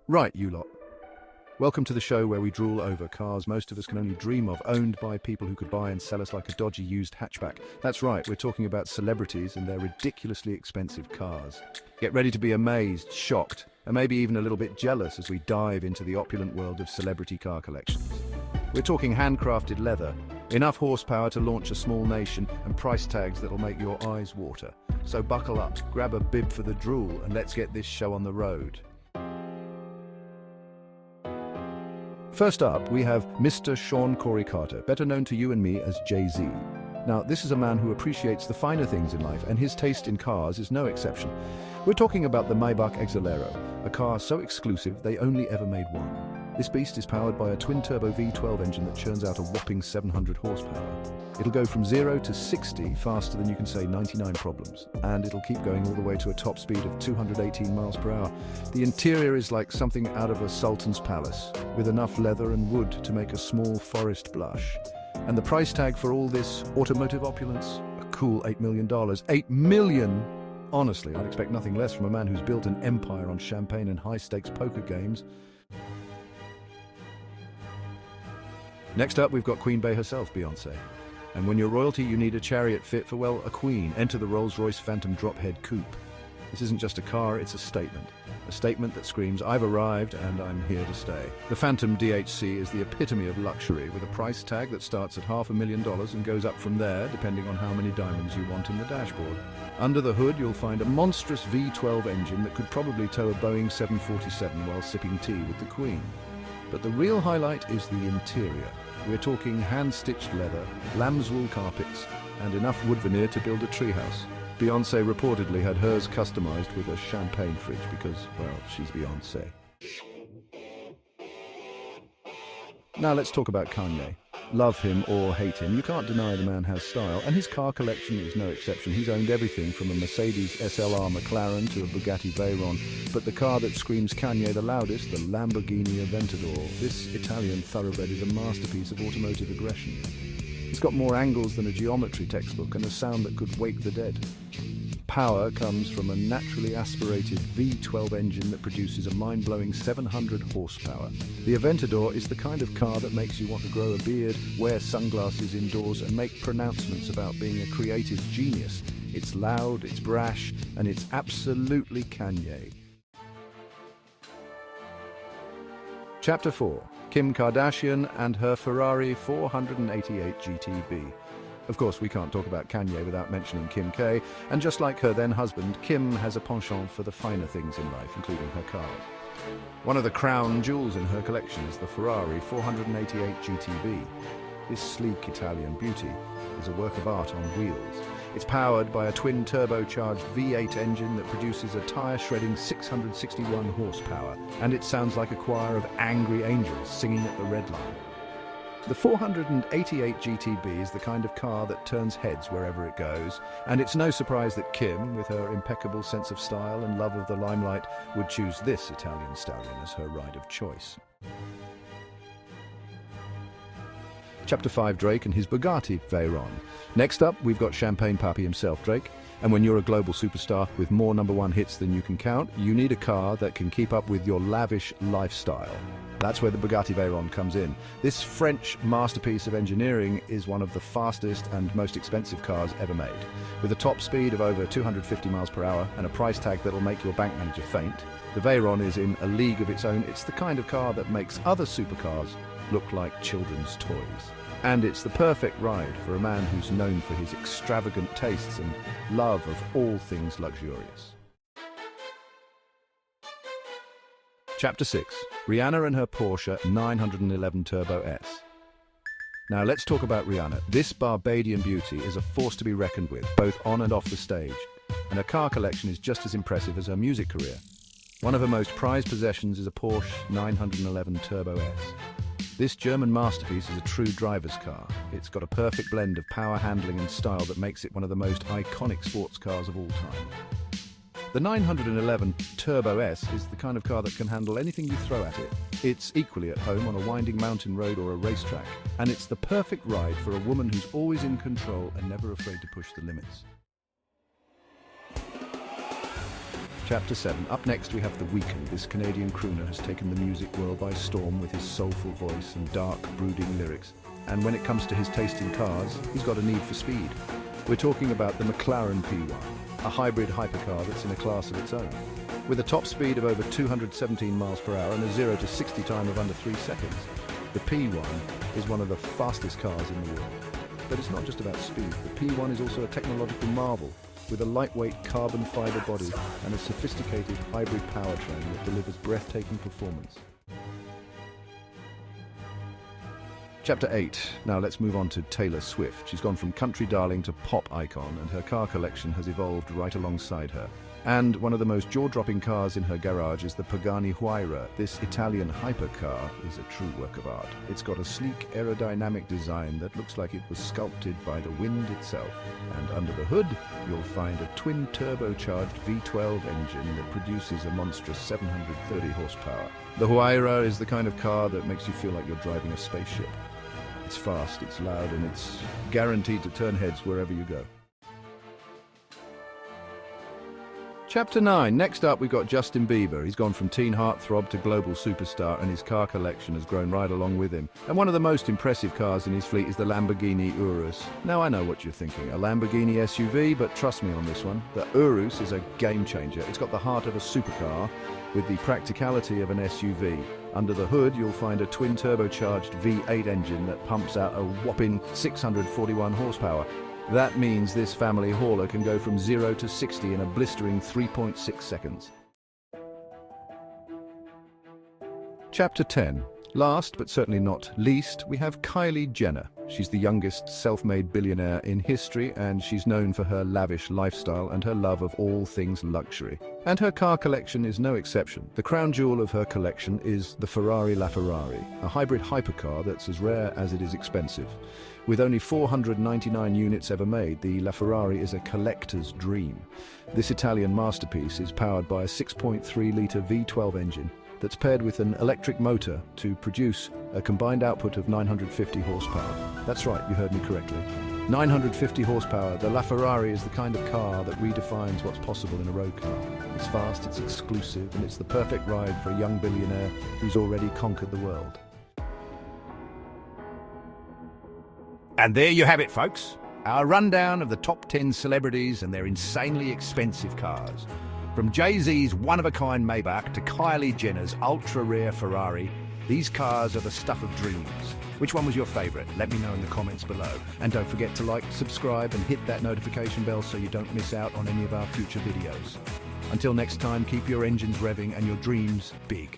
Right, you lot. Welcome to the show where we drool over cars most of us can only dream of, owned by people who could buy and sell us like a dodgy used hatchback. That's right, we're talking about celebrities and their ridiculously expensive cars. Get ready to be amazed, shocked, and maybe even a little bit jealous as we dive into the opulent world of celebrity car collections. We're talking handcrafted leather, enough horsepower to launch a small nation, and price tags that'll make your eyes water. So buckle up, grab a bib for the drool, and let's get this show on the road. First up, we have Mr. Sean Corey Carter, better known to you and me as Jay-Z. Now, this is a man who appreciates the finer things in life, and his taste in cars is no exception. We're talking about the Maybach Exelero, a car so exclusive they only ever made one. This beast is powered by a twin-turbo V12 engine that churns out a whopping 700 horsepower. It'll go from 0 to 60 faster than you can say 99 problems, and it'll keep going all the way to a top speed of 218 miles per hour. The interior is like something out of a sultan's palace, with enough leather and wood to make a small forest blush. And the price tag for all this automotive opulence? A cool $8 million. $8 million! Honestly, I'd expect nothing less from a man who's built an empire on champagne and high-stakes poker games. Next up, we've got Queen Bey herself, Beyoncé. And when you're royalty, you need a chariot fit for, well, a queen. Enter the Rolls-Royce Phantom Drophead Coupe. This isn't just a car, it's a statement. A statement that screams, I've arrived and I'm here to stay. The Phantom DHC is the epitome of luxury, with a price tag that starts at $500,000 and goes up from there, depending on how many diamonds you want in the dashboard. Under the hood, you'll find a monstrous V12 engine that could probably tow a Boeing 747 while sipping tea with the Queen. But the real highlight is the interior. We're talking hand-stitched leather, lamb's wool carpets, and enough wood veneer to build a treehouse. Beyoncé reportedly had hers customized with a champagne fridge because, well, she's Beyoncé. Now let's talk about Kanye. Love him or hate him, you can't deny the man has style, and his car collection is no exception. He's owned everything from a Mercedes SLR McLaren to a Bugatti Veyron, but the car that screams Kanye the loudest, the Lamborghini Aventador, this Italian thoroughbred is a masterpiece of automotive aggression. It's got more angles than a geometry textbook and a sound that could wake the dead. Power comes from a naturally aspirated V12 engine that produces a mind-blowing 700 horsepower. The Aventador is the kind of car that makes you want to grow a beard, wear sunglasses indoors, and make pronouncements about being a creative genius. It's loud, it's brash, and it's absolutely Kanye. Chapter 4. Kim Kardashian and her Ferrari 488 GTB. Of course, we can't talk about Kanye without mentioning Kim K, and just like her then-husband, Kim has a penchant for the finer things in life, including her cars. One of the crown jewels in her collection is the Ferrari 488 GTB. This sleek Italian beauty is a work of art on wheels. It's powered by a twin-turbocharged V8 engine that produces a tire-shredding 661 horsepower, and it sounds like a choir of angry angels singing at the red line. The 488 GTB is the kind of car that turns heads wherever it goes, and it's no surprise that Kim, with her impeccable sense of style and love of the limelight, would choose this Italian stallion as her ride of choice. Chapter 5, Drake and his Bugatti Veyron. Next up, we've got Champagne Papi himself, Drake. And when you're a global superstar with more #1 hits than you can count, you need a car that can keep up with your lavish lifestyle. That's where the Bugatti Veyron comes in. This French masterpiece of engineering is one of the fastest and most expensive cars ever made. With a top speed of over 250 miles per hour and a price tag that'll make your bank manager faint, the Veyron is in a league of its own. It's the kind of car that makes other supercars look like children's toys. And it's the perfect ride for a man who's known for his extravagant tastes and love of all things luxurious. Chapter 6. Rihanna and her Porsche 911 Turbo S. Now let's talk about Rihanna. This Barbadian beauty is a force to be reckoned with, both on and off the stage. And her car collection is just as impressive as her music career. One of her most prized possessions is a Porsche 911 Turbo S. This German masterpiece is a true driver's car. It's got a perfect blend of power, handling and style that makes it one of the most iconic sports cars of all time. The 911 Turbo S is the kind of car that can handle anything you throw at it. It's equally at home on a winding mountain road or a racetrack, and it's the perfect ride for a woman who's always in control and never afraid to push the limits. Chapter 7. Up next we have The Weeknd. This Canadian crooner has taken the music world by storm with his soulful voice and dark, brooding lyrics. And when it comes to his taste in cars, he's got a need for speed. We're talking about the McLaren P1, a hybrid hypercar that's in a class of its own. With a top speed of over 217 miles per hour and a 0 to 60 time of under 3 seconds, the P1 is one of the fastest cars in the world. But it's not just about speed. The P1 is also a technological marvel, with a lightweight carbon fiber body and a sophisticated hybrid powertrain that delivers breathtaking performance. Chapter 8. Now let's move on to Taylor Swift. She's gone from country darling to pop icon, and her car collection has evolved right alongside her. And one of the most jaw-dropping cars in her garage is the Pagani Huayra. This Italian hypercar is a true work of art. It's got a sleek aerodynamic design that looks like it was sculpted by the wind itself. And under the hood, you'll find a twin turbocharged V12 engine that produces a monstrous 730 horsepower. The Huayra is the kind of car that makes you feel like you're driving a spaceship. It's fast, it's loud, and it's guaranteed to turn heads wherever you go. Chapter 9. Next up, we've got Justin Bieber. He's gone from teen heartthrob to global superstar, and his car collection has grown right along with him. And one of the most impressive cars in his fleet is the Lamborghini Urus. Now, I know what you're thinking, a Lamborghini SUV, but trust me on this one. The Urus is a game changer. It's got the heart of a supercar with the practicality of an SUV. Under the hood, you'll find a twin turbocharged V8 engine that pumps out a whopping 641 horsepower. That means this family hauler can go from 0 to 60 in a blistering 3.6 seconds. Chapter 10. Last, but certainly not least, we have Kylie Jenner. She's the youngest self-made billionaire in history, and she's known for her lavish lifestyle and her love of all things luxury. And her car collection is no exception. The crown jewel of her collection is the Ferrari LaFerrari, a hybrid hypercar that's as rare as it is expensive. With only 499 units ever made, the LaFerrari is a collector's dream. This Italian masterpiece is powered by a 6.3-litre V12 engine that's paired with an electric motor to produce a combined output of 950 horsepower. That's right, you heard me correctly. 950 horsepower. The LaFerrari is the kind of car that redefines what's possible in a road car. It's fast, it's exclusive, and it's the perfect ride for a young billionaire who's already conquered the world. And there you have it, folks. Our rundown of the top 10 celebrities and their insanely expensive cars. From Jay-Z's one-of-a-kind Maybach to Kylie Jenner's ultra-rare Ferrari, these cars are the stuff of dreams. Which one was your favourite? Let me know in the comments below. And don't forget to like, subscribe and hit that notification bell so you don't miss out on any of our future videos. Until next time, keep your engines revving and your dreams big.